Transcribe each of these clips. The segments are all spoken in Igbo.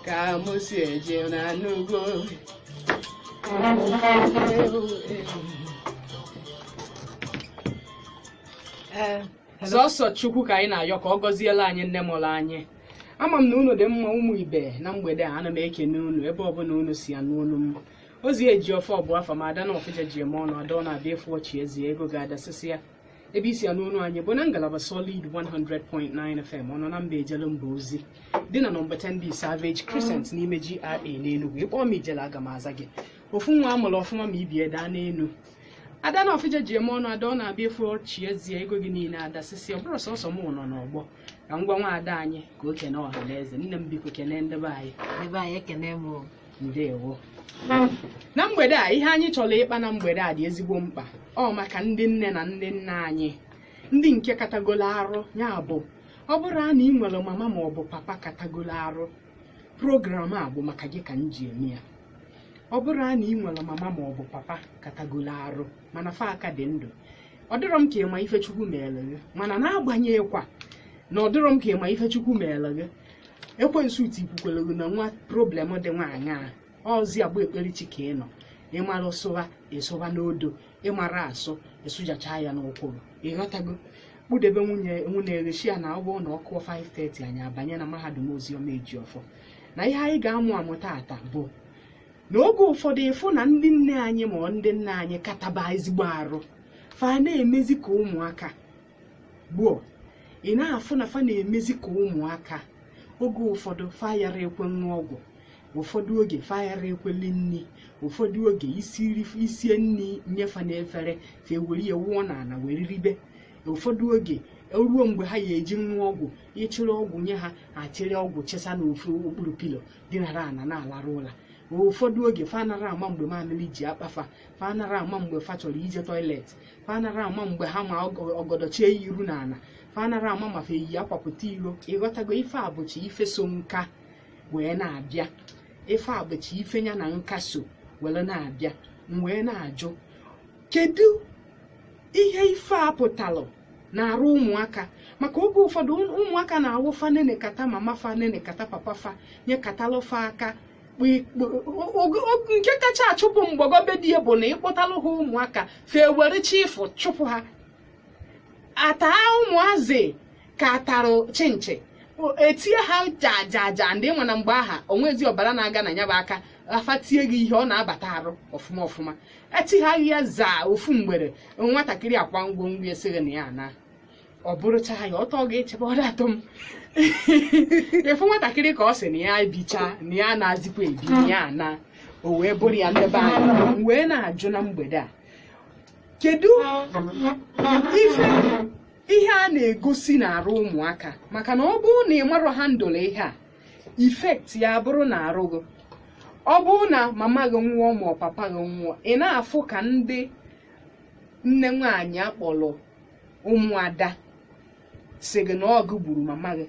ka mụ si eje na n'ugbo sọsọ Chukwu ka anyị na-ayọ ka ọ gọziela anyị nne mụrụ anyị. Ama m na unu dị mma ụmụ ibe na mgbede a, ana m ekene unu ebe ọbụla unu si anụ olu m. Ozi eji ofe ọbụ afọ ma ada na ọfịja ji eme ọnụ ada ọ na-abịa efu ọchị ezi ego ga-adasịsị ya. Ebe isi anụ olu anyị bụ na ngalaba Solid 100.9 FM ọnọ na mba ejelu mba ozi dị na nọmba 10B Savage Crescent n'ime GRA n'Enugu. Ịkpọ m ijele aga m aza gị. Ofu nwa amụrụ ọfụma ma ibie daa n'enu. Ada na ọfịja ji eme ọnụ ada ọ na-abịa efu ọchị ezi ego gị niile adasịsị. Ọ bụrụ sọsọ m nọ n'ọgbọ ka ngwa nwa ada anyị ka o kene ọha na eze. Nne m biko kene ndebe anyị. Ebe anyị ekene m ndewo. Na mgbede a ihe anyị chọrọ ịkpa na mgbede a dị ezigbo mkpa. Ọ maka ndị nne na ndị nna anyị ndị nke katagolo arụ, ya bụ ọ bụrụ na ị nwere mama ma ọ bụ papa katagolo arụ, program a bụ maka gị ka m ji eme ya. Ọ bụrụ na ị nwere mama ma ọ bụ papa katagolo arụ mana fa aka dị ndụ, ọ dịrọ m ka ịma ife Chukwu meere gị, mana na-agbanyeghịkwa na ọ dịrọ m ka ịma ife Chukwu meere gị. Ekwensu tipukwere gị na nwa problem dị nwaanyị a ọzi agba ekperichi ka ị nọ. Ịmara ụsụwa ịsụwa n'odo, ịmara asụ ịsụjacha ya n'ụkwụrụ. Ịghọtago? Kpụdebe nwunye erechi ya na ọ bụrụ na ọ kụọ 5:30 anyị abanye na mahadum Oziọma Ejiọfọ. Na ihe anyị ga-amụ tata bụ na oge ụfọdụ ịfụ na ndị nne anyị ma ndị nna anyị kataba ezigbo arụ, fa na-emezi ka ụmụaka gboo. Ị na-afụ na fa na-emezi ka ụmụaka. Oge ụfọdụ fa yara ekwe nwa ọgwụ, ụfọdụ oge fa yara ekweli nni, ụfọdụ oge isie nni nyefa n'efere fa ewere ya wụọ n'ala were ribe. Ụfọdụ oge ruo mgbe ha ya eji nwa ọgwụ, ịchịrị ọgwụ nye ha achịrị ọgwụ chesa n'ofu okpuru pilo dinara ana na-alarụ ụla. Ụfọdụ oge fa anara ama mgbe mamịrị ji akpafa, fa anara ama mgbe fa chọrọ ije toilet, fa anara ama mgbe ha ma ọgọdọchie iru n'ala, fa anara ama ma fa eyi akwapụta iro. Ịghọtago? Ife abụchi ife so nka wee na-abịa, ife abụchi ife ya na nka so were na-abịa. M wee na-ajụ kedu ihe ife a pụtalụ na-arụ ụmụaka? Maka oge ụfọdụ ụmụaka na-awụ fa nene kata mama fa nene kata papa fa nye katalụ fa aka. Nke kacha achụpụ mgbagobe dị bụ na ịkpọtalụ ha ụmụaka fe were chifu chụpụ ha. Ata ụmụazị ka atarụ chinchi etie ha jajaja ndị nwa na mgbe aha onwezi ọbara na-aga na ya bụ aka afa tie gị ihe ọ na-abata arụ ọfụma ọfụma. Etighaghị ya zaa ofu mgbere nwatakịrị akwa ngwongwo esighị na ya na ọ bụrụcha ya ọtọ ga-echebe ọ datọ m. Efu nwatakịrị ka ọ sị na ya bicha na ya na-azikwa ebi na ya na o wee bụrụ ya ndebe anyị. Wee na-ajụ na mgbede a kedu ihe a na-egosi na-arụ ụmụaka? Maka na ọ bụrụ na ị marọ ha ndụlụ ihe a, ifekt ya bụrụ na arụ gị. Ọ bụrụ na mama gị nwụọ ma ọ papa gị nwụọ, ị na-afụ ka ndị nne nwaanyị akpọrọ ụmụada si gị na ọgụ gburu mama gị,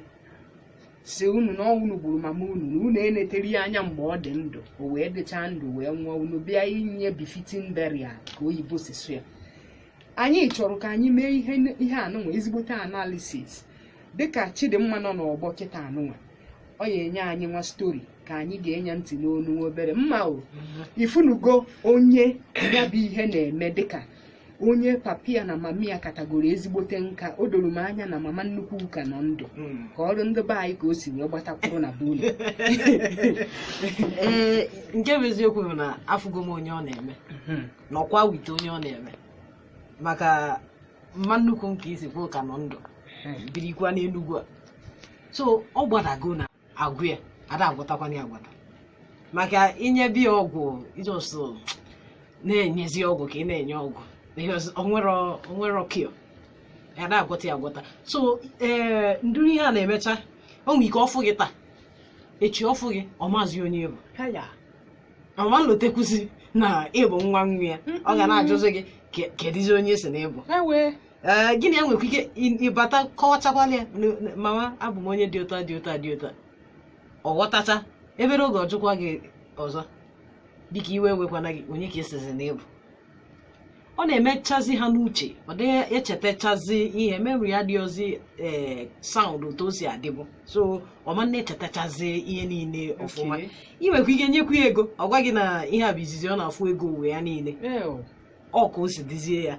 si unu na unu gburu mama unu na unu enetere ya anya mgbe ọ dị ndụ, o wee dịcha ndụ wee nwụọ, unu bịa inye befitting burial ka oyibo si sụ ya. Anyị chọrọ ka anyị mee ihe anụnwa ezigbote analisis dịka Chidimma nọ n'ọgbọ kịta anụnwa. Ọ ya enye anyị nwa stori ka anyị ga-enye ntị n'onu obere mma o. Ifunugo onye ya bụ ihe na-eme dịka onye papia na mamia katagoro ezigbote nka. O doro m anya na mama nnukwu ụka nọ ndụ ka ọrụ ndị be anyị ka o si wee gbatakwuru na bụlụ. Nke bụ eziokwu bụ na afụgo m onye ọ na-eme n'ọkwa wite onye ọ na-eme, maka mma nnukwu nke isi kwuo ka nọ ndụ birikwa n'Enugu a. So ọ gbadago na agwụ ya ada agwọtakwana ya agwata, maka inye biya ọgwụ ijọsụ na-enyezi ọgwụ ka ị na-enye ọgwụ onwere ọkịọ ya da agwọta ya agwọta. So nduru ihe a na-emecha o nwere ike ọfụ gị taa echi ọfụ gị ọmazi onye ịbụ ọma nlotekwuzi na ịbụ nwa nwa ya. Ọ ga na-ajụzi gị kedizi onye si na ịbụ gịnị ya nwekwa ike ịbata kọwachakwala ya mama abụ m onye dị ụta dị ụta dị ụta. Ọ ghọtacha ebere oge ọjụkwa gị ọzọ dịka iwe wekwana gị onye ka esizi na ịbụ. ọ na-emechazi ha n'uche ọ dị echetachazi ihe memory ya dị ozi sound otu o si adịbụ so ọma na-echetachazi ihe niile ọfụma ị nwekwa ike nyekwu ya ego ọ gwa gị na ihe a bụ izizi ọ na-afụ ego uwe ya niile ọ ka o si dizie ya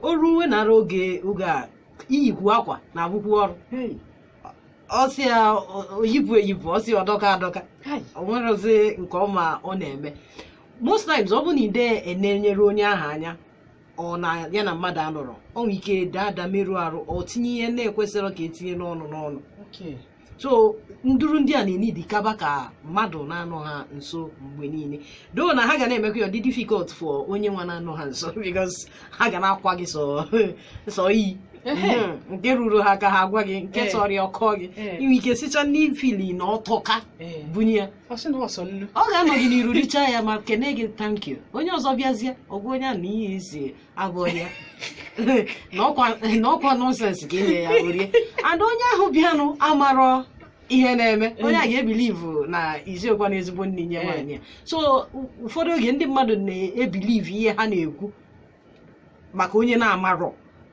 o ruwe nara oge a iyikwu akwa na abụkwu ọrụ ọsị ya oyipụ eyipụ ọsị ọdọka adọka o nwerozi nke ọma ọ na-eme most times ọ bụ na ide na-enyere onye ahụ anya ọ na ya na mmadụ anọrọ ọ nwere ike dada merụ arụ ọ tinye ihe na-ekwesịrị ka etinye n'ọnụ so nduru ndị a na-enidi kaba ka mmadụ na-anọ ha nso mgbe niile doo na ha ga na-emekwa ya dị difficult for onye nwa na-anọ ha nso because ha ga na-akwa gị sọ iyi nke ruru ha ka ha gwa gị nke tọrọ ọkọ gị inwe ike sicha n'ifili na ọtọka bunye ya ọ ga-anọ gị n'iru richa ya ma kene gị thank you onye ọzọ bịazie ọgwa onye a na ihe isi agụọ ya na ọkwa nọnsensị ka ihe ya orie ada onye ahụ bịanụ amarọ ihe na-eme onye a ga-ebilivu na iziokwa na ezigbo nne nye nwaanyị ya so ụfọdụ oge ndị mmadụ na-ebilivu ihe ha na-ekwu maka onye na-amarọ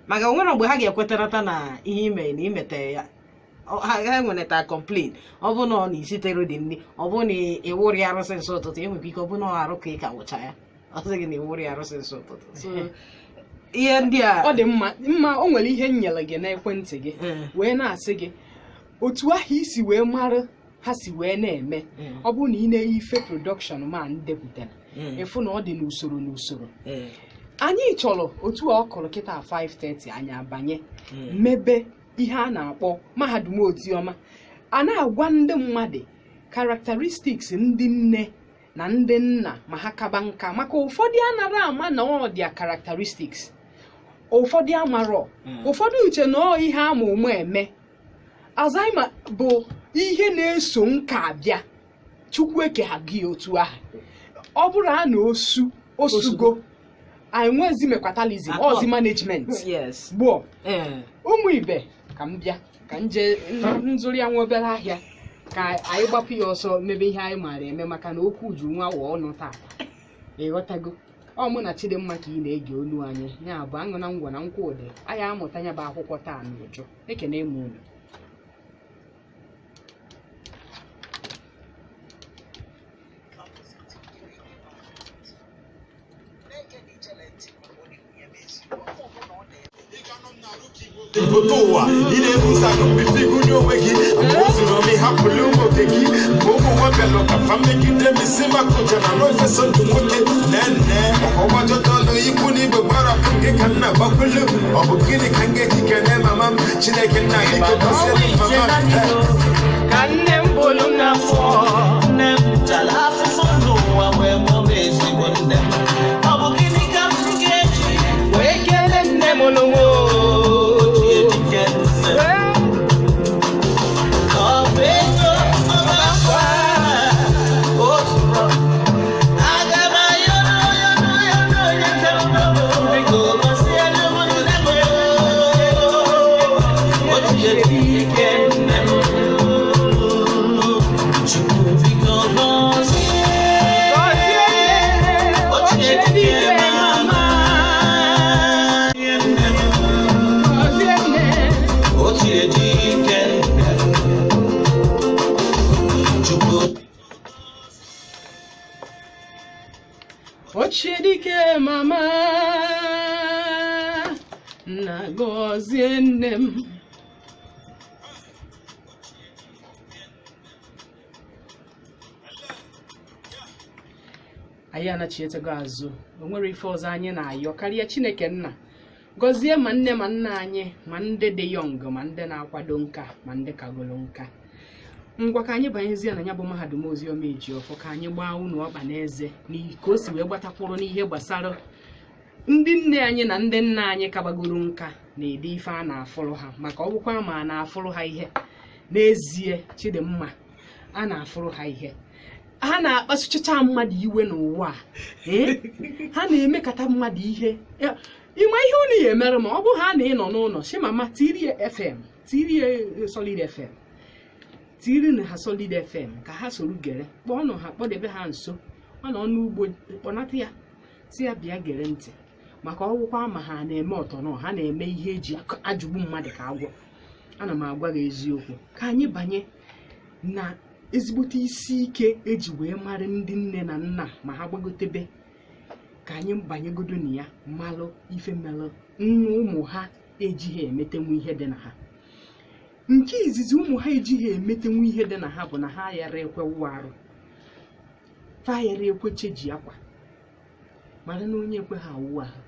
maka onwere mgbe ha ga-ekwetarata na ihe ime na imete ya ha enweneta complain ọ bụ na ọ na-isitere dị nne ọ bụ na ịwụrụ ya arụsị nsọ ụtụtụ enwere ike ọ bụ na ọ arụ ka ị ka wụcha ya ọ sị gị na ịwụrụ ya arụsị nsọ ụtụtụ ihe ndị a ọ dị mma o nwere ihe nyere gị n'ekwentị gị wee na-asị gị otu ahụ isi wee mara ha si wee na-eme ọ bụ na ị na-eyi ife production ma ndepụtara ịfụ na ọ dị n'usoro anyị chọrọ otu ọ kọrọ kịta 5:30 anyị abanye mebe ihe a na-akpọ mahadum otiọma a na-agwa ndị mmadụ characteristics ndị nne na ndị nna ma ha kaba nka maka ụfọdụ anara ama na ọ dị characteristics ụfọdụ amarọ ụfọdụ uche na ọ ihe ama ụmụ eme Alzheimer bụ ihe na-eso nka abịa Chukwu ekeghaghị otu ahụ ọ bụrụ a na osugo anyị nwezi mekwatalizm ozi management gboo ụmụ ibe ka m bịa ka nje nzụrụ ya nwa obere ahịa ka anyị gbapụ ya ọsọ mebe ihe anyị maara eme maka na okwu ju nwa wụọ ọnụ taa ịghọtago ọ mụ na Chidimma ka ị na-ege olu anyị ya bụ aṅụ na ngwa na nkwa ụdị anyị amụta ya bụ akwụkwọ taa n'ụjọ ekene m unu Botoa, ile musaga bifigu nyoweki, amozuro mi hapulu mokeki, bobo wabelo ka fameki de misima koja na no feso dumoke, nene, owa jotolo ikuni babara kange kanna bakulu, obukini kange kikene mamam, chineke na iko baseli mamam. Kanne mbulu na fo, ne jala fono wa we mo besi bonde. Obukini kamge, wekele ne molumo. Ochedike mama na gozie nne m anyị anachietego azụ o nwere ife ọzọ anyị na-ayọ karịa Chineke nna gọzie ma nne ma nna anyị ma ndị dị yọng ma ndị na-akwado nka ma ndị kagolo nka ngwa ka anyị banyezie na ya bụ mahadum oziọma Ejiofọ ka anyị gbaa unu ọkpa n'eze ka o si wee gbatakwuru n'ihe gbasara ndị nne anyị na ndị nna anyị kabagoro nka na-ede ife a na-afụrụ ha maka ọ bụkwa ma a na-afụrụ ha ihe n'ezie Chidimma a na-afụrụ ha ihe ha na-akpasuchacha mmadụ iwe n'ụwa ha na-emekata mmadụ ihe ịma ihe unu ya emere ma ọ bụ ha na ịnọ n'ụlọ si mama tirie FM tirie Solid FM tiri na ha Solid FM ka ha soro gere kpọọ nọ ha kpọdebe ha nso ọ nọ n'ugbo kpọnata ya si ya bịa gere ntị maka ọgwụkwa ma ha na-eme ọtọnọ ha na-eme ihe eji ajụgbu mmadụ ka agwọ. Ana m agwa gị eziokwu ka anyị banye na ezigbote isi ike eji wee mara ndị nne na nna ma ha gbagotebe, ka anyị banyegodo na ya malụ ife melụ ụmụ ha ejighị emetenwu ihe dị na ha. Nke izizi ụmụ ha ejighị emetenwu ihe dị na ha bụ na ha yara ekwe wụ arụ, fa yara ekwe cheji akwa, mara na onye ekwe ha awụ ahụ,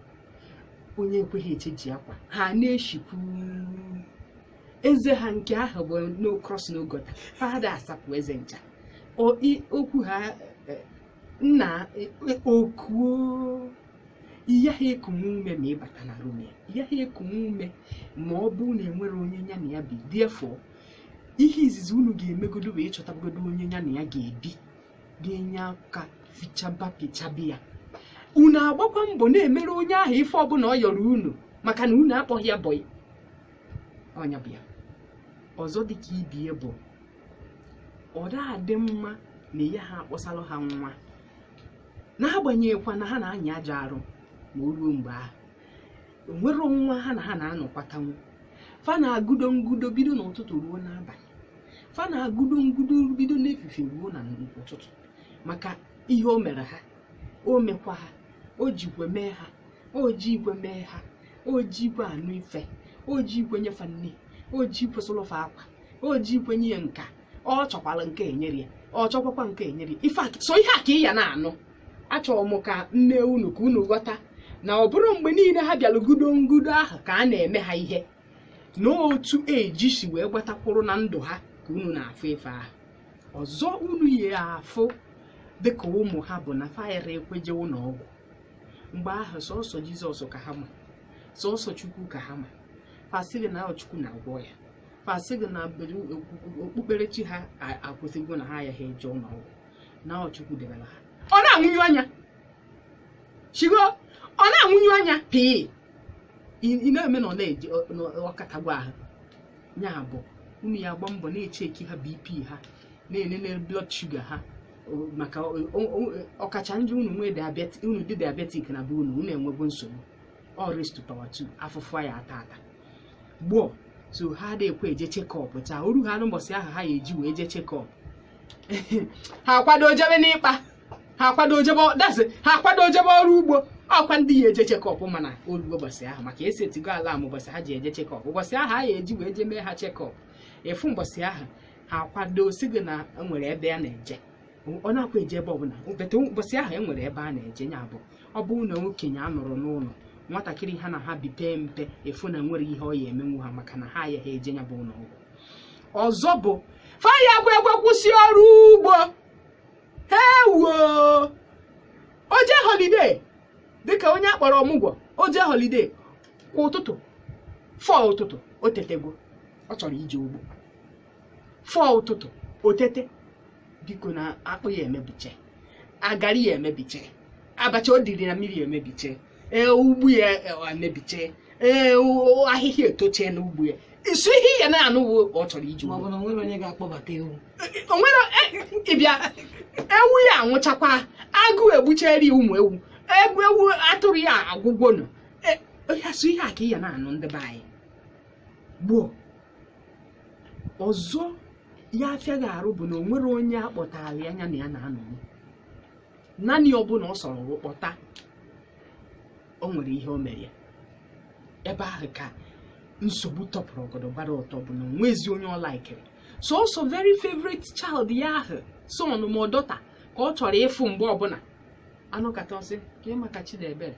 onye ekwe ha echeji akwa, ha na-eshikwu eze ha nke ahụ bụ no cross no gota, fada asapụ eze ncha okwu ha nna okuo ihe ha ekunwe ume ma ịbata na rume, ihe ha ekunwe ume ma ọ bụ na enwere onye ya na ya bi. Therefore ihe izizi unu ga-emegodo wee chọtagodo onye ya na ya ga-ebi ga-enye aka fichaba pichabi ya. Unu agbakwa mbọ na-emere onye ahụ ife ọbụla ọ yọrọ unu maka na unu akpọghị ya bọyị ọnya bịa. Ọzọ dịka ibie bụ ọ dị mma na ya ha akpọsalụ ha nwa n'agbanyeghịkwa na ha na-anya ajọ arụ ma o ruo mgbe ahụ nwere nwa ha na ha na-anọkwatanwu. Fa na-agụdo ngudo bido n'ụtụtụ ruo n'abalị, fa na-agụdo ngudo bido n'efife ruo na ụtụtụ maka ihe o mere ha, o mekwa ha, o jikwe mee ha, o jikwe mee ha, o jikwe anụ ife, o jikwe nyefe nne, o jikwe solofa akwa, o jikwe nye nka, ọ chọkwala nke enyere ya, ọ chọkwakwa nke enyere ya. Ife so ihe a ka ị ya na-anụ. Achọrọ m ka nne unu ka unu ghọta na ọ bụrụ mgbe niile ha bịara gudo ngudo ahụ ka a na-eme ha ihe, n'otu eji si wee gbatakwuru na ndụ ha ka unu na-afụ ife ahụ. Ọzọ unu ya afụ dịka ụmụ ha bụ na fayara ekwejewo n'ọgwụ. Mgbe ahụ sọsọ Jizọs ka ha ma, sọsọ Chukwu ka ha ma, fasịrị na Chukwu na-agwọ ya, fasịrị na okpukperechi ha akwụsịgo na ha ya ha eje n'ọgwụ na Chukwu debere ha. Ọ na-anwụnyu anya shigo, ọ na-anwụnyu anya pii ị na-eme na ọ na-eji ọkatagwa ahụ. Nya bụ unu ya agba mbọ na-echeki ha BP ha, na-enene blood sugar ha maka ọkacha ndị unu dị diabetic na be unu enwego nsogbu. Ọ raised to power 2 afụfụ ya ata gboo. So ha adịkwa eje check-up taa oru ha n'ụbọchị ahụ ha eji wee je check-up ha kwado jebe n'ịkpa, ha kwado jebe ọrụ ugbo. Ọkwa ndị ya eje check-up mana oru ụbọchị ahụ maka esetigo ala m ụbọchị ha ji eje check-up. Ụbọchị ahụ ha eji wee je mee ha check-up efu ụbọchị ahụ ha kwado sigị na enwere ebe a na-eje. Ọ na-akwa eje ebe ọbụla bete ụbọchị ahụ enwere ebe a na-eje. Nya bụ ọ bụ na okenye a nọrọ n'ụlọ, nwatakịrị ha na ha bipe mpe efu na nwere ihe ọ ya emenwu ha maka na ha ya ha eje nya bụ ụlọ ọgwụ. Ọzọ bụ faya egwe kwụsị ọrụ ugbo. Hewo oje holiday dịka onye akpọrọ ọmụgwọ, oje holiday kwa ụtụtụ 4 ụtụtụ o tetego, ọ chọrọ ije ugbo 4 ụtụtụ o tete. Biko na akpụ ya emebiche, agari ya emebiche, abacha o diri na mmiri emebiche, ugbu ya emebiche, ahịhịa etoche na ugbu ya. Isu ihe ya na-anụ ọ chọrọ ije ugbo. Ma ọ bụ na nwere onye ga-akpọbata ewu. O nwere ịbịa ewu ya anwụchakwa, agụ egbucheri ụmụ ewu atụrụ ya agwụgwọ nọ. Ya so ihe a ka ya na-anụ ndị be anyị gboo. Ọzọ ya afịa ga-arụ bụ na o nwere onye akpọtara ya anya na ya na-anọ naanị ọbụla ọ sọrọ kpọta o nwere ihe o mere ya. Ebe ahụ ka nsogbu tọpụrụ ọgọdọ gbara ọtọ bụ na nwezi onye ọ laikiri. So very favorite child ya ahụ son ma ọdọta ka ọ chọrọ ịfụ mgbe ọbụla. Anụkata ọsị ka maka Chidebere,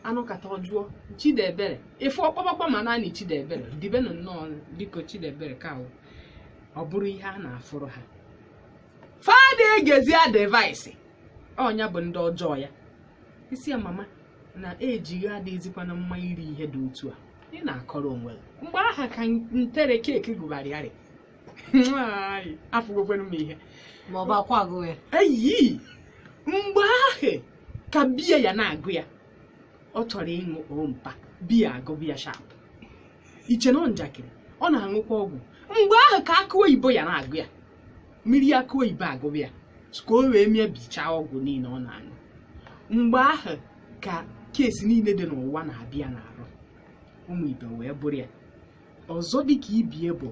anụkata ọjụọ Chidebere ịfụ ọkpọkpọ ma naanị Chidebere dibenu nnọọ biko Chidebere ka ọ bụrụ ihe a na-afụrụ ha. Fada egezi a device ọnya bụ ndị ọjọọ ya. Isi ya mama na ejighị adịghịzikwa na mma iri ihe dị otu a, ị na-akọrọ onwe mgbe aha ka ntere keeki gụgharịarị afụgokwenụ m ihe ma ọ bụ akwa agụ ya. Eyi mgbe ahụ ka biya ya na-agụ ya, ọ chọrọ ịṅụ ompa biya agụ biya sharp. Iche na njakịrị ọ na-aṅụkwa ọgwụ. Mgbe ahụ ka akụ oyibo ya na-agụ ya, mmiri akụ oyibo agụ ya ka o wee mebichaa ọgwụ niile ọ na-aṅụ. Mgbe ahụ ka kesi niile dị n'ụwa na-abịa n'arụ ụmụ ibe wee bụrụ ya. Ọzọ dị ka ibie bụ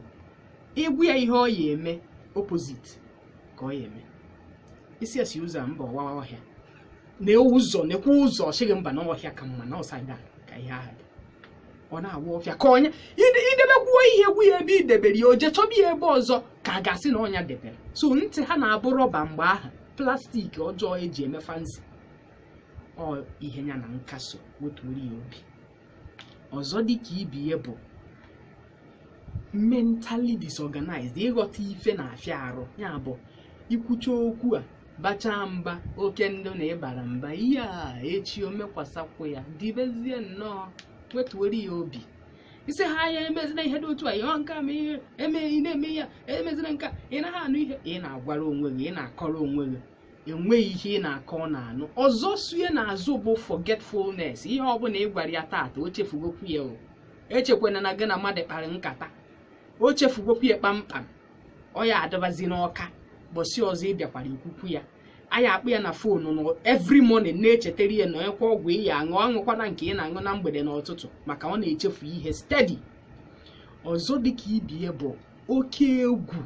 egwu ya ihe ọ ya eme opposite ka ọ ya eme. Isi esi ụzọ mba ọwawa ọhịa nekwa ụzọ ọchịghị mba n'ọhịa ka mma na ọsaida ka ihe ahụ dị. Ọ na-awa ọfịa ka ọnya idebekwuo ihe egwu ya ebe idebere ya oje chọba ya ebe ọzọ ka a gasị na ọnya debere. So ntị ha na-abụ rọba mgbe ahụ plastik ọjọọ eji eme fansi. Ọ ihe ya na nkaso wetuoro ya obi. Ọzọ dị ka ibi ya bụ mentally disorganized, ịghọta ife na-afịa arụ. Ya bụ ikwucha okwu a bacha mba oke ndụ na ịbara mba ihe a echi omekwasakwu ya dibezie nnọọ wetuoro ya obi. Isi ha ya emezina ihe dị otu a ihe nka ị na-eme ya emezina nka ị naghị anụ ihe ị na-agwara onwe gị, ị na-akọrọ onwe gị, enweghị ihe ị na-akọ na-anụ. Ọzọ sue n'azụ bụ forgetfulness. Ihe ọ bụla ị gwara ya taata o chefugokwu ya. Echekwana na gị na mmadụ kpara nkata o chefugokwu ya kpamkpam. Ọ ya adịbazi n'ọka bọsị ọzọ ịbịakwara ikwukwu ya. Anyị akpụ ya na fonu no every morning na-echetara ya na ekwe ọgwụ ị ya aṅụ aṅụkwana nke ị na-aṅụ na mgbede na ụtụtụ maka ọ na-echefu ihe steady. Ọzọ dị ka ibie bụ oke egwu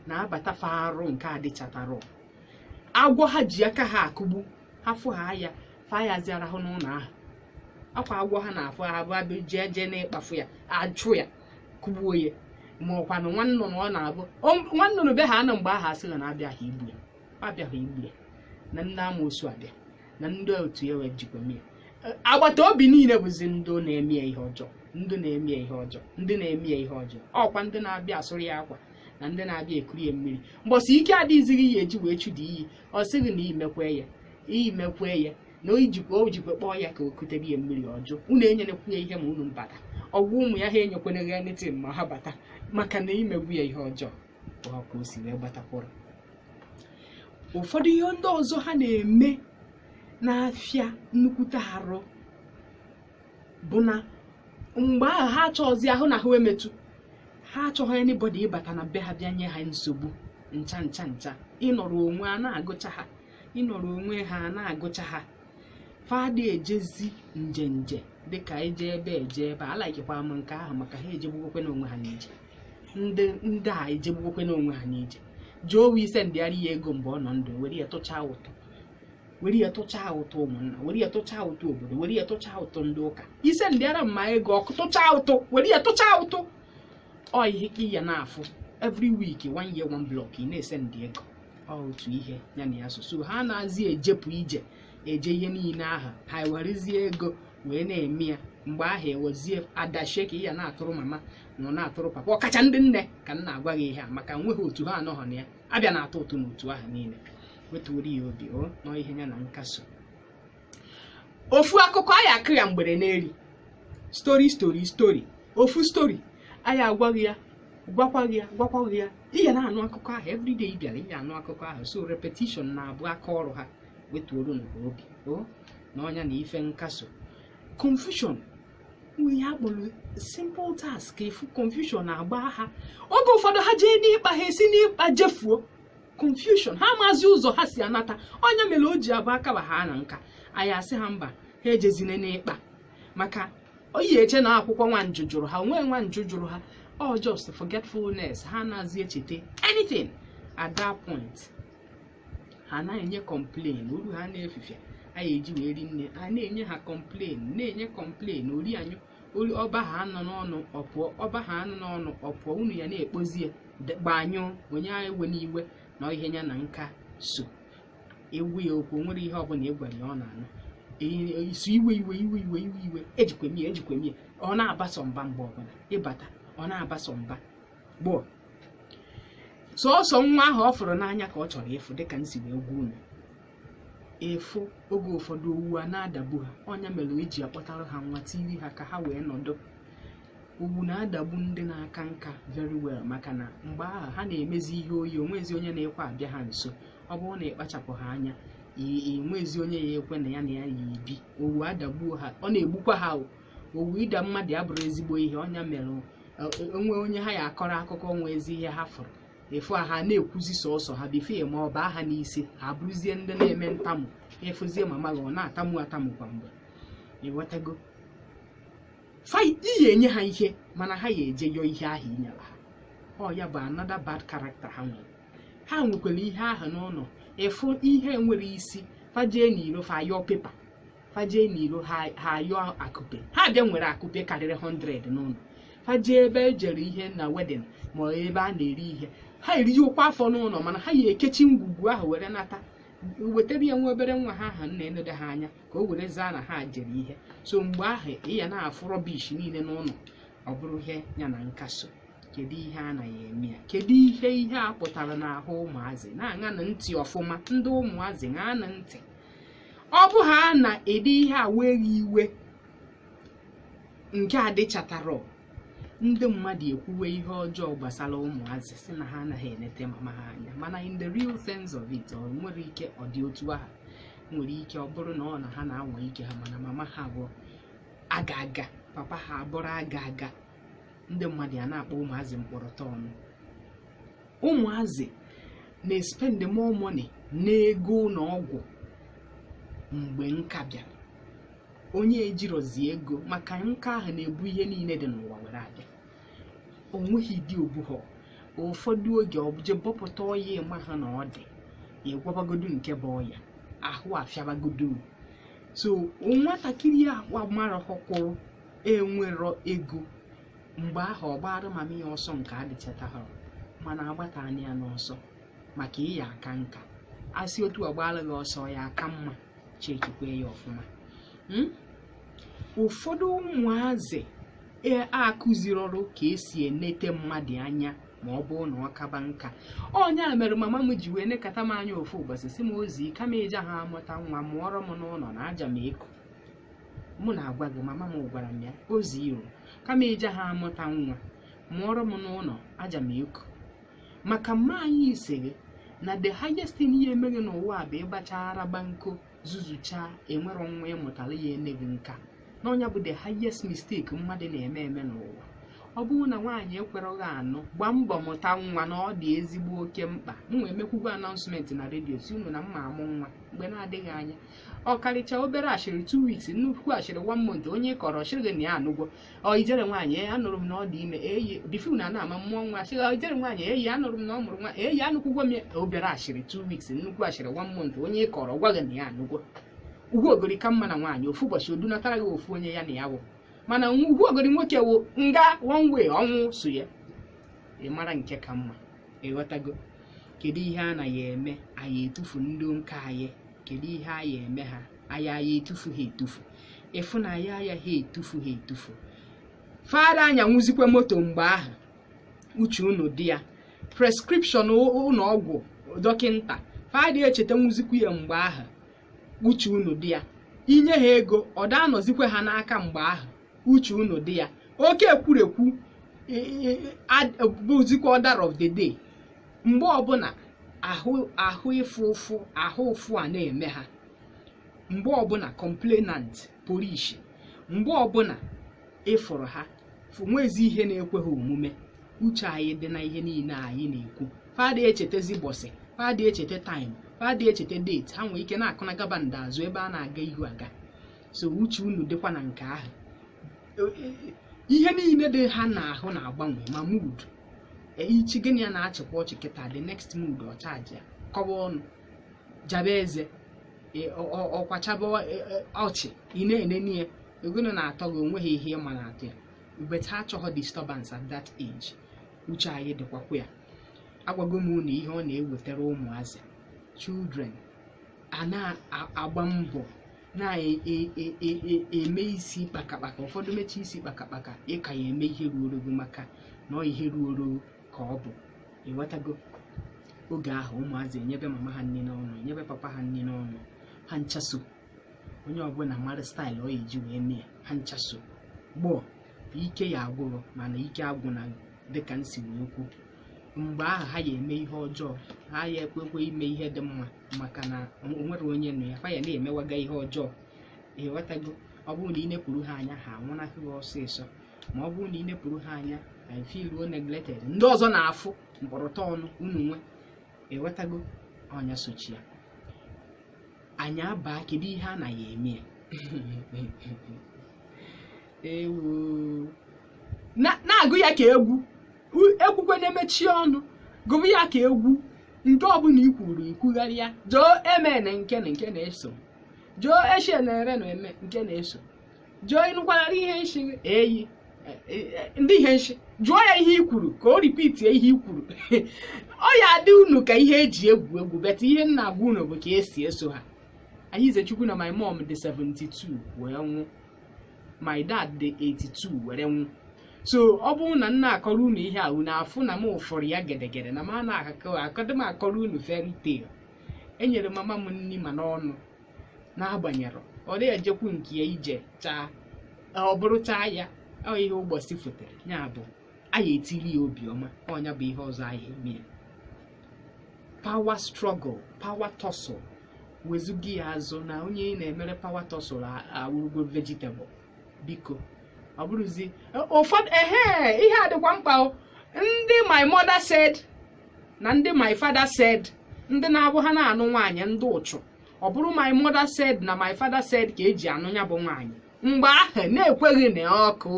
na-abatafa arụ nke adịchatara. Agwọ ha ji aka ha akụgbu ha fụ ha ya fayazi arahụ n'ụlọ ahụ. Akwa agwọ ha na-afụ ha bụ abịa jeje na-ịkpafu ya ajụ ya kụgbuo ya. Ma ọkwanụ nwannụnụ ọ na-abụ nwannụnụ be ha anọ mgbe ahụ asịghị na abịaghị igbu ya abịaghị igbu ya na ndị amoosu abịa na ndị otu ya wee jikwa mmiri. Agbata obi niile bụzi ndị na-eme ihe ọjọọ, ndị na-eme ihe ọjọọ, ndị na-eme ihe ọjọọ. Ọkwa ndị na-abịa asụrụ ya akwa na ndị na-abịa ekuri ya mmiri. Mbọsị ike adịghịzịghị ya eji wee chụdị iyi ọ sịghị na imekwe ya na o jikwa kpọọ ya ka o kutere ya mmiri ọjọọ. Unu enyenekwu ya ihe ma unu mbata ọgwụ ụmụ ya ha enyekwenaghị anything ma ha bata maka na imegbu ya ihe ọjọọ ọ ka o si wee gbatakwụrụ. Ụfọdụ ihe ndị ọzọ ha na-eme na-afịa nnukwute arụ bụ na mgbe ahụ ha achọghịzi ahụ na ha emetụ ha achọghị anybody ịbata na be ha bịa nye ha nsogbu ncha ịnọrọ onwe ha na-agụcha ha fadị ejezi nje dịka eje ebe alaikekwa m nke ahụ maka ha ejegbugokwe n'onwe ha n'ije. Ndị a ejegbugokwe n'onwe ha n'ije jụọ ise ndịarị ya ego mgbe ọ nọ ndụ were ya tụchaa ụtụ ụmụnna, were ya tụchaa ụtụ obodo, were ya tụchaa ụtụ ndị ụka. Ise ndịara mma ego ọkụ tụchaa ụtụ were ya tụchaa ụtụ. Ọ ihe ka ya na-afụ every week 1 year 1 block ị na-ese ndị ego. Ọ otu ihe ya na asụsụ ha na-azị ejepụ ije eje ihe niile aha ha ewerezie ego wee na-eme ya. Mgbe ahụ ewezie adashie ka ya na-atụrụ mama nọ na-atụrụ papa. Ọkacha ndị nne ka m na-agwa gị ihe a maka nweghị otu ha anọghọ na ya abịa na-atụ ụtụ n'otu ahụ niile wetuoro ya obi nọ ihe ya na nkaso. Ofu akụkọ anyị akụ ya mgbere n'eri story ofu story anyị agwaghị ya gwakwaghị ya ihe na-anụ akụkọ ahụ everyday ị bịara ihe anụ akụkọ ahụ. So repetition na-abụ aka ọrụ ha wetuoro n'obi na ọnya na ife nkaso. Confusion nwe ya kpọrọ simple task efu confusion na-agba ha. Oge ụfọdụ ha jee n'ịkpa ha esi n'ịkpa jefuo confusion ha maazị ụzọ ha si anata. Ọnya mere o ji abụ akaba ha na nka anyị asị ha mba ha ejezine n'ịkpa maka oyi eche na akwụkwọ nwanjụ jụrụ ha onwe nwanjụ jụrụ ha. All just forgetfulness. Ha na-azị echete anything at that point. Ha na-enye complain uru ha na-efifia anyị eji wee ri nne a na-enye ha complain ori anyụ ori ọba ha nọ n'ọnụ ọpụọ unu ya na-ekpozi ya gbanyụ onye ewe n'iwe na ihe ya na nka so ewu ya okwu nwere ihe ọbụla ịgwara ya ọ na-anụ isu iwe ejikwemie ọ na-abaso mba mgbe ọbụla ịbata ọ na-abaso mba gboo. Sọọsọ nwa ahụ ọ fụrụ n'anya ka ọ chọrọ ịfụ dịka nsi wee gwa unu efu oge ụfọdụ owu a na-adagbu ha. Ọnya mere o ji akpọtara ha nwa tiri ha ka ha wee nọdụ. Owu na-adagbu ndị na-aka nka very well maka na mgbe ahụ ha na-emezi ihe oyi onwezi onye na-ekwe abịa ha nso. Ọ bụrụ na ịkpachapụ ha anya enwezi onye ya ekwe na ya ebi. Owu adagbuo ha ọ na-egbukwa ha. Owu ịda mmadụ abụrụ ezigbo ihe. Ọnya mere onwe onye ha ya akọrọ akụkọ onwe ezi ihe ha fụrụ efu ha na-ekwuzi sọsọ ha bifie ma ọ ba ha n'isi ha bụrụzie ndị na-eme ntamu efuzie mama gị ọ na-atamu kwa mgbe ịghọtago ihe enye ha ihe mana ha ya eje yọọ ihe ahụ inyere ha ọ ya bụ another bad character ha nwere ha nwekwara ihe ahụ n'ụlọ efu ihe nwere isi fajee n'iro fa yọọ pepa fajee n'iro ha yọọ akụpe ha bịa nwere akụpe karịrị 100 n'ụlọ fajee ebe ejere ihe na wedding ma ebe a na-eri ihe ha eri ụkwa afọ n'ụlọ mana ha ya ekechi ngwugwu ahụ were nata wetara ya nwa obere nwa ha aha na-enode ha anya ka o were zaa na ha jere ihe so mgbe ahụ ya na-afụ rọbish niile n'ụlọ ọ bụrụ ihe ya na nkaso kedu ihe a na ya eme ya kedu ihe a pụtara n'ahụ ụmụazị na-aṅa na ntị ọfụma ndị ụmụazị ṅaa na ntị ọ bụ ha na-ede ihe a weghị iwe nke adịchatara ndị mmadụ ekwuwe ihe ọjọọ gbasara ụmụazị si na ha anaghị enete mama ha anya mana in the real sense of it ọ nwere ike ọ dị otu ahụ nwere ike ọ bụrụ na ọ na ha na-anwa ike ha mana mama ha bụ aga papa ha bụrụ aga ndị mmadụ ya na-akpọ ụmụazị mkpọrọta ọnụ ụmụazị na-spend more money n'ego na ọgwụ mgbe nka bịara onye ejirozi ego maka nka ahụ na-ebu ihe niile dị n'ụwa were abịa o nweghị dị obuho ụfọdụ oge ọ bụje bọpụta ọya ịma ha na ọ dị ịgwabagodo nke bụ ọya ahụ afịabagodo so nwatakịrị ahụ amarọhọkwụrụ enwero ego mgbe ahụ ọ gbara mama ya ọsọ nke adịchata ha mana agbata anya ya n'ọsọ maka ịya aka nka asị otu ọgbara gị ọsọ ya aka mma chekikwe ya ọfụma ụfọdụ ụmụazị akụziri ọrụ ka esi enete mmadụ anya ma ọ bụrụ na ọ kaba nka ọnya mere mama m ji wee nekata m anya ofu ụbọchị si m ozi kama eji ha amụta nwa mụọrọ m n'ụlọ na aja m eko mụ na-agwa gị mama m gwara m ya ozi iro kama eji ha amụta nwa mụọrọ m n'ụlọ aja m eko maka mma anyị isere na the highest thing ihe emeghe n'ụwa bụ ịgbachara banko zuzucha enwero nwa ịmụtara ya eneghị nka n'ọnya bụ the highest mistake mmadụ na-eme n'ụwa ọ bụrụ na nwaanyị ekweroghị anụ gbaa mbọ mụta nwa na ọ dị ezigbo oke mkpa m wee mekwugwo announcement na redio si unu na mma amụ nwa mgbe na-adịghị anya ọ karịcha obere ashịrị 2 weeks nnukwu ashịrị 1 month onye kọrọ shịrị na ya anụgwo ọ ijere nwaanyị anụrụ m na ọ dị ime eyi bifu na ama mmụọ nwa shịrị ijere nwaanyị eyi anụrụ m na ọ mụrụ nwa eyi anụkwugwo m obere ashịrị 2 weeks nnukwu ashịrị 1 month onye kọrọ gwaghị na ya anụgwo ugwu ogori ka mma na nwaanyị ofu ụbọchị odunatara gị ofu onye ya na ya wụ mana ugwu ogori nwoke wụ nga one way ọnwụ so ya ị mara nke ka mma ịghọtago kedu ihe a na ya eme anyị etufu ndị nka anyị kedu ihe anyị eme ha anyị etufu ha etufu efu na anyị ha etufu fada anya nwụzikwe moto mgbe ahụ uche unu dị ya prescription ụlọ ọgwụ dọkịnta fada echeta nwụzikwu ya mgbe ahụ uche unu dị ya inye ha ego ọ da anọzikwe ha n'aka mgbe ahụ uche unu dị ya oke ekwurekwu bụzikwa order of the day mgbe ọbụla ahụ ụfụ a na-eme ha mgbe ọbụla complainant polish mgbe ọbụla ịfụrụ ha nwezi ihe na-ekwe ha omume uche anyị dị na ihe niile anyị na-ekwu fada echetezi bọsị fada echete time fada echete date ha nwere ike na-akụna gaba nda azụ ebe a na-aga ihu aga so uche unu dịkwa na nke ahụ ihe niile dị ha n'ahụ na-agbanwe ma mood ichi gịnị ya na-achịkwa ọchị kịta the next mood ọ chaji ya kọwa ọnụ jabe eze ọkwachaba ọchị ị na-enene ya egonu na-atọ gị onweghị ihe ịma na-atọ ya but ha achọghọ disturbance at that age uche anyị dịkwakwa ya agwago m unu ihe ọ na-ewetara ụmụazị children a na-agba mbọ na-eme isi kpakakpaka ụfọdụ mecha isi kpakakpaka ịka ya eme ihe ruoro maka na ihe ruoro ka ọ bụ ịghọtago oge ahụ ụmụazị enyebe mama ha nne n'ọnụ enyebe papa ha nne n'ọnụ ha nchaso onye ọbụla mara staịlụ ọ eji wee mee ha nchaso gbọọ ike ya agwụrụ mana ike agwụna dịka nsi wee kwu mgbe ahụ ha ya eme ihe ọjọọ ha ya ekwekwe ime ihe dị mma maka na onwere onye nụ ya fa ya na-emewaga ihe ọjọọ ịghọtago ọ bụrụ na ị nepụrụ ha anya ha anwụnahụ gị ọsịsọ ma ọ bụrụ na ị nepụrụ ha anya I feel neglected ndị ọzọ na-afụ mkpọrọta ọnụ unu nwe ewetago ọnya sochi ya anyị aba kedu ihe a na-ya eme ewu na-agụ ya ka egwu ekwukwe na-emechi ọnụ gụbụ ya ka egwu nke ọbụla ikwuru ikwugharị ya jụọ eme na nke na-eso jụọ eshe na-ere na eme nke na-eso jụọ ịnụkwagharị ihe nshi eyi ndị ihe nshi jụọ ya ihe ikwuru ka o ripitie ihe ikwuru ọ ya adị unu ka ihe eji egwu beta ihe nna agwa unu bụ ka esi eso ha anyị Izechukwu na my mom dị 72 wee nwụ my dad dị 82 were nwụ so ọ bụrụ na nna akọrọ unu ihe a unu afụ na m ụfọrọ ya gedegede na m akọdị m akọrọ unu fairy tale enyere mama m nni ma n'ọnụ n'agbanyere ọ dịghị ejekwu nke ya ije chaa ọ bụrụ chaa ya ọ ihe ụbọchị fotere ya bụ anyị etiri ya obiọma ọnya bụ ihe ọzọ anyị eme power struggle power tussle wezugi ya azụ na onye na-emere power tussle awụrụgo vegetable biko ọ bụrụzi ụfọdụ ihe adịkwa mkpa ndị my mother said na ndị my father said ndị na-abụ ha na-anụ nwaanyị ndị ụchụ ọ bụrụ my mother said na my father said ka eji anụ ya bụ nwaanyị mgbe ahụ na-ekweghị na ọkụ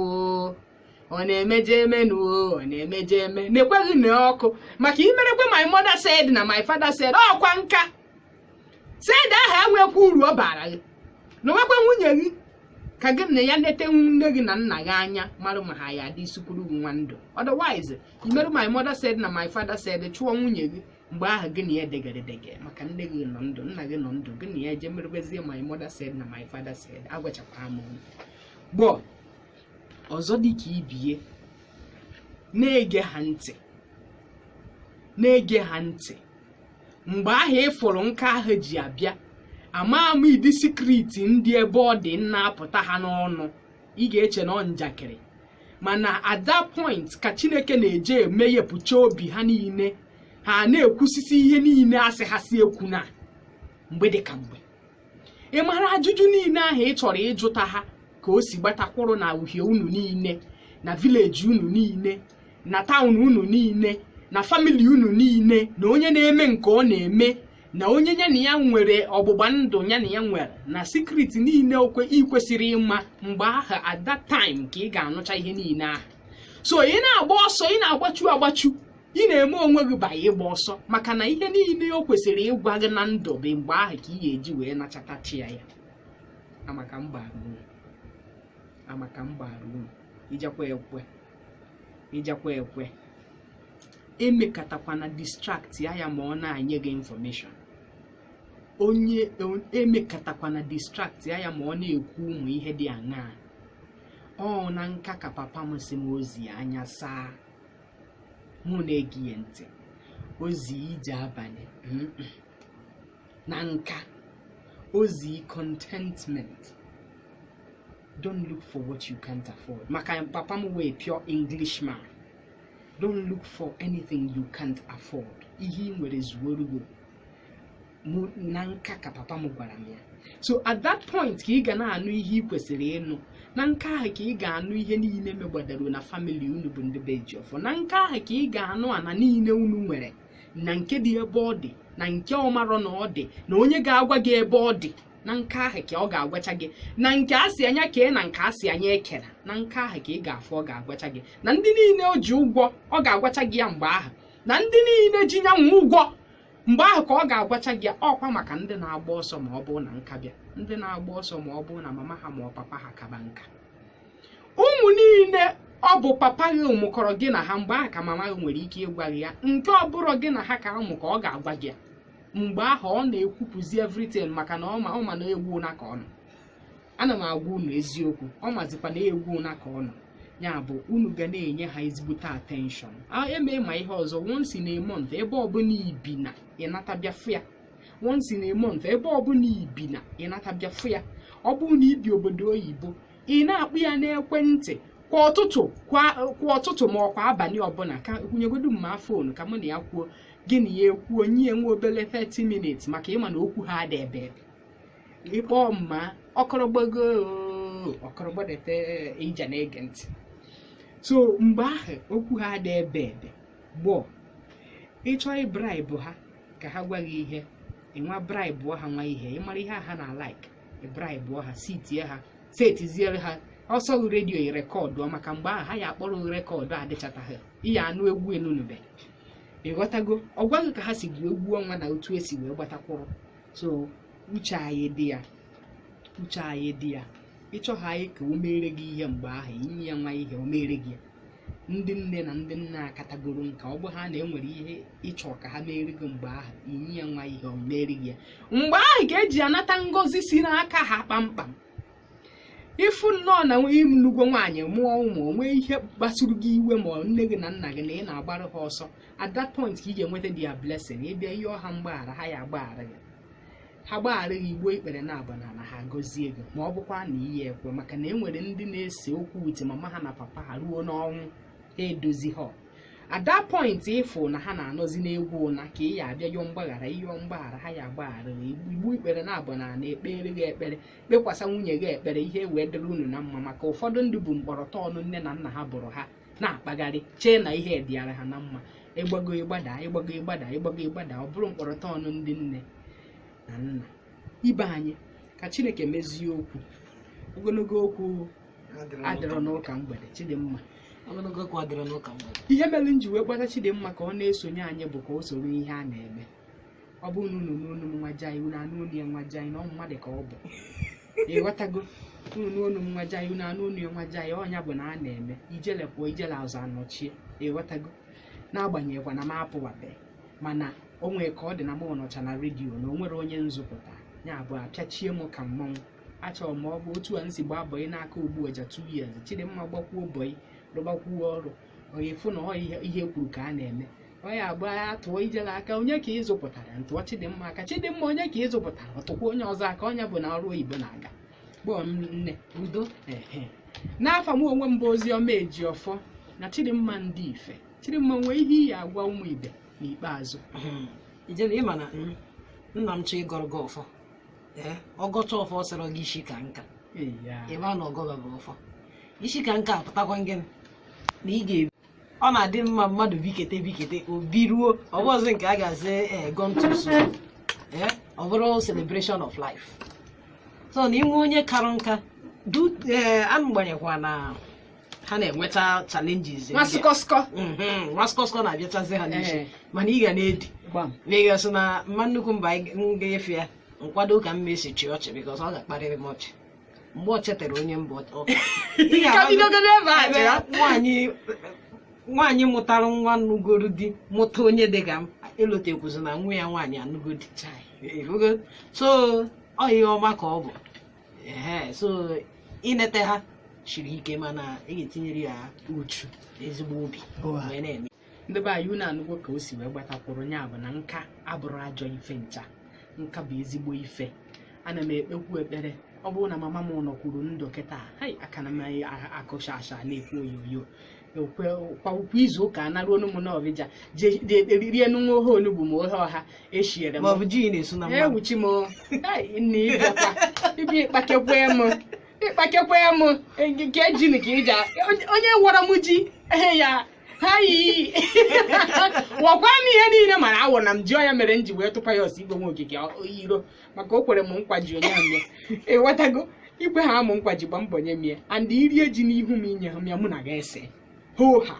ọ na-emeje emenu ọ na-emeje eme na-ekweghị na ọkụ maka imerekwe my mother said na my father said ọkwa nka said ahụ enwekwa uru ọ bara gị na nwekwe nwunye gị ka gị na ya nete nne gị na nna gị anya mara ma ha ya dị sukwuru gị nwa ndụ otherwise imerụ my mother said na my father said chụọ nwunye gị mgbe ahụ gị na ya degedege maka nne gị nọ ndụ nna gị nọ ndụ gị na ya eje merebezie my mother said na my father said agwachakwa m gbọ ọzọ dị ka ibie na-ege ha ntị mgbe ahụ ịfụrụ nka ahụ ji abịa ama m ịdị sikriti ndị ebe ọ dị na-apụta ha n'ọnụ ị ga-eche na ọ njakịrị mana at that point ka Chineke na-eje emeghepụcha obi ha niile ha na-ekwusisi ihe niile asị ha si ekwu na mgbe dị ka mgbe ị mara ajụjụ niile ahụ ị chọrọ ịjụta ha ka o si gbatakwụrụ na uhie unu niile na vileji unu niile na taụn unu niile na famili unu niile na onye na-eme nke ọ na-eme na onye ya na ya nwere ọgbụgba ndụ ya na ya nwere na sikriti niile ị kwesịrị ịma mgbe ahụ at that time ka ị ga-anụcha ihe niile ahụ so ị na-agba ọsọ ị na-agbachu ị na-eme onwe gị banye ịgba ọsọ maka na ihe niile o kwesịrị ịgwa gị na ndụ bụ mgbe ahụ ka ị ga-eji wee nachatachi ya amaka mgbara unu ijakwa ekwe emekatakwana distract ya ma ọ na-anye gị information onye emekatakwana distract ya ma ọ na-ekwu ụmụ ihe dị aṅaa ọ na nka ka papa m si m ozi anya saa mụ na-ege ya ntị ozi ije abalị na nka ozi contentment. Don't look for what you can't afford. Maka papa m wee pure Englishman. Don't look for anything you can't afford. Ihe nwere zuorugo mụ na nka ka papa m gwara m ya. So at that point ka ị ga na-anụ ihe ị kwesịrị ịnụ. Na nka ahụ ka ị ga-anụ ihe niile megbadaro na family unu bụ ndị be Ejiofọ. Na nka ahụ ka ị ga-anụ ana niile unu nwere na nke dị ebe ọ dị na nke ọmarọ na ọ dị na onye ga-agwa gị ebe ọ dị na nke ahụ ka ọ ga-agwacha gị na nke asị anya kee na nke asị anya ekera na nke ahụ ka ị ga-afụ ọ ga-agwacha gị na ndị niile o ji ụgwọ ọ ga-agwacha gị ya mgbe ahụ na ndị niile ji nyanwụ ụgwọ mgbe ahụ ka ọ ga-agwacha gị ọkwa maka ndị na-agba ọsọ ma ọ bụrụ na nka bịa ndị na-agba ọsọ ma ọ bụrụ na mama ha ma ọ papa ha kaba nka ụmụ niile ọ bụ papa gị ụmụkọrọ gị na ha mgbe ahụ ka mama gị nwere ike ịgwa gị ya nke ọ bụrụ gị na ha ka ụmụ ka ọ ga-agwa gị ya mgbe ahụ ọ na-ekwupụzi everything maka na ọ ma na egwu na ka ọ nọ ana m agwa unu eziokwu ọ mazikwa na egwu na ka ọ nọ ya bụ unu ga na-enye ha ezigbote attention eme ma ihe ọzọ once in a month ebe ọbụla ibi na ịnatabịa fụ ya once in a month ebe ọbụla ibi na ịnatabịa fụ ya ọ bụrụ na ibi obodo oyibo ị na-akpụ ya n'ekwentị kwa ụtụtụ ma ọkwa abalị ọbụla ka kwunyegodu mma fon ka mụ na ya kwuo gịnị ya ekwuo nye nwe obele 30 minutes maka ịma na okwu ha dị ebe ịkpọ mma ọkọrọgbodete ije na-ege ntị so mgbe ahụ okwu ha dị ebe gboo ịchọ bribe ha ka ha gwa gị ihe ịnwa bribe ha nwa ihe ịmara ihe ha na like bribe ha setiziere ha ọsọ redio yi rekọdụ maka mgbe ahụ ha ya akpọrọ rekọdụ adịchataghị ihe anụ egwu enunube ịghọtago ọgwaghị ka ha si gwu egwu ọnwa na otu esi wee gbatakwụrụ so uche anyị dị ya ịchọ ha anyị ka o mere gị ihe mgbe ahụ inye ya nwa ihe o mere gị ndị nne na ndị nna akatagoro nka ọ bụ ha na-enwere ihe ịchọ ka ha mere gị mgbe ahụ inye ya nwa ihe o mere gị mgbe ahụ ka eji anata ngọzi si n'aka ha kpamkpam ịfụ nnọọ na nnukwu nwaanyị mụọ ụmụ onwe ihe gbasuru gị iwe ma nne gị na nna gị na ị na-agbara ha ọsọ at that point ka ị ga-enweta dia blessing ịbịa ihe ọha mgbaghara ha ya agbaghara gị ha gbaghara gị igbo ikpere na-abana na ha gọzie gị ma ọ bụkwa na iyi ekwe maka na enwere ndị na-ese okwu uche mama ha na papa ha ruo n'ọnwụ edozi ha at that point ịfụ na ha na-anọzi n'egwu na ka ị ya abịa yọọ mgbaghara ha ya agbaghara igbo ikpere na-abana na ekpere gị ekpere kpekwasa nwunye gị ekpere ihe wee dịrị unu na mma maka ụfọdụ ndị bụ mkpọrọtọ ọnụ nne na nna ha bụrụ ha na-akpagharị chee na ihe dịara ha na mma ịgbago ịgbada ọ bụrụ mkpọrọtọ ọnụ ndị nne na nna ibe anyị ka Chineke mezie okwu ogologo okwu adịrọ n'ụka mgbede Chidimma ihe mere nji wee gbata Chidimma ka ọ na-esonye anyị bụ ka o soro ihe a na-eme ọ bụ unu nwa jai unu anụ unu ya nwa jai na ọ mmadụ ka ọ bụ ịghọtago unu nwa jai unu anụ unu ya nwa jai ọnya bụ na a na-eme ijele pụọ ijele azụ anọchie ịghọtago n'agbanyeghịkwa na m apụwabeghị mana o nwere ka ọ dị na m nọcha na redio na o nwere onye nzụpụta ya bụ apịachie m ka mmọnwụ achọrọ m ọ bụ otu a nsi gbaa bọyị n'aka Ogbueja 2 years Chidimma gbakwuo bọyị rụgbakwuo ọrụ onye fụ na ọ ihe kwuru ka a na-eme ọ ya agba tụọ ijele aka onye ka ịzụpụtara ntụọ Chidimma aka Chidimma onye ka ịzụpụtara ọtụkwa onye ọzọ aka onye bụ na ọrụ oyibo na-aga gbọọ nne udo n'afọ m onwe m bụ Oziọma Ejiọfọ na Chidimma ndị Ife Chidimma nwee ihe iyi agwa ụmụ ibe n'ikpeazụ ijele ịma na nna m chọ ịgọrọ gị ọfọ ọgọcha ọfọ sịrọ gị isi ka nka ịma na ọgọba bụ ọfọ isi ka nka apụtakwa gị na ị ga-ebi ọ na-adị mma mmadụ bikete obi ruo ọ bụ ọzọ nke a ga-azị gontus ọ bụrụ celebration of life so na inwe onye karụ nka anụ gbanyekwa na ha na-enweta challenges maskọskọ na-abịachazi ha n'isi mana ị ga na-edi na-egosi na mma nnukwu mba ga-efe ya nkwado ka mma esi chi ọchị because ọ ga-akparịrị m ọchị mgbe ọ chetara onye mbụ nwaanyị mụtara nwa nnugoro di mụta onye dị ka m elotekwuzi na nwa ya nwaanyị anụgodi so ọ ihe ọma ka ọ bụ so inete ha shiri ike mana ị ga-etinyere ya uchu ezigbo obi wee na-eme ndị be anyị unu anụgwo ka o si wee gbatakwuru nya bụ na nka abụrụ ajọ ife ncha nka bụ ezigbo ife ana m ekpekwu ekpere ọ bụrụ na mama m nọkwuru ndụ kịta aka na m akụcha asha na-ekwu oyoyo kwa ukwu izu ụka anaruo n'ụmụ n'ọbịja rie n'nwa ohe onugbu ma ohe ọha eshiere m ewuchi m nna ịbịa ịkpakekwe m nke jini ka ịja onye gwara m ji ya ha yi wakwa m ihe niile mana awọ na m ji ọnya mere m ji wee tụpa ya ọsọ igwe nwe okike iro maka o kwere m nkwa ji onye amịa ịghọtago ikwe ha amụ nkwa ji gba mbọ nye mie and irie ji n'ihu m inye ha mịa mụ na ga-ese ha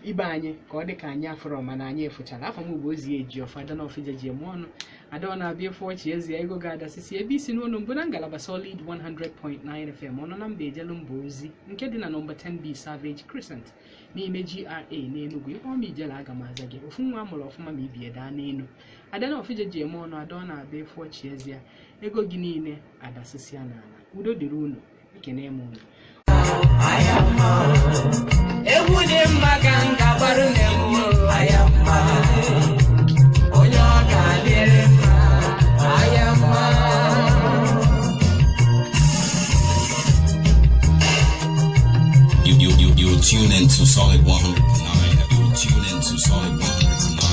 ibe anyị ka ọ dị ka anyị afọrọ mana anyị efuchara afọ m bụ Ozi Ejiọfọ Adanọfịja ji eme ọnụ Ada na-abịa efu ọchị ezi ego ga-adasịsị ebe isi n'ụlọ mbụ na ngalaba Solid 100.9 FM ọnụ na mba ejelu mba ozi nke dị na nọmba 10B Savage Crescent n'ime GRA n'Enugu ịkpọm ijele aga m aza gị ofu nwa amụrụ ọfụma ma ibie daa n'elu Adanọfịja ji eme ọnụ Ada na-abịa efu ọchị ezi ego gị niile adasịsị ya n'ala udo dịrị unu ekene m unu egwu dị mma ka nka gbarụ na-egwu ayamma onye ọ ga-adịrị mma ayamma You tune into Solid 100.9. You tune into Solid 100.9.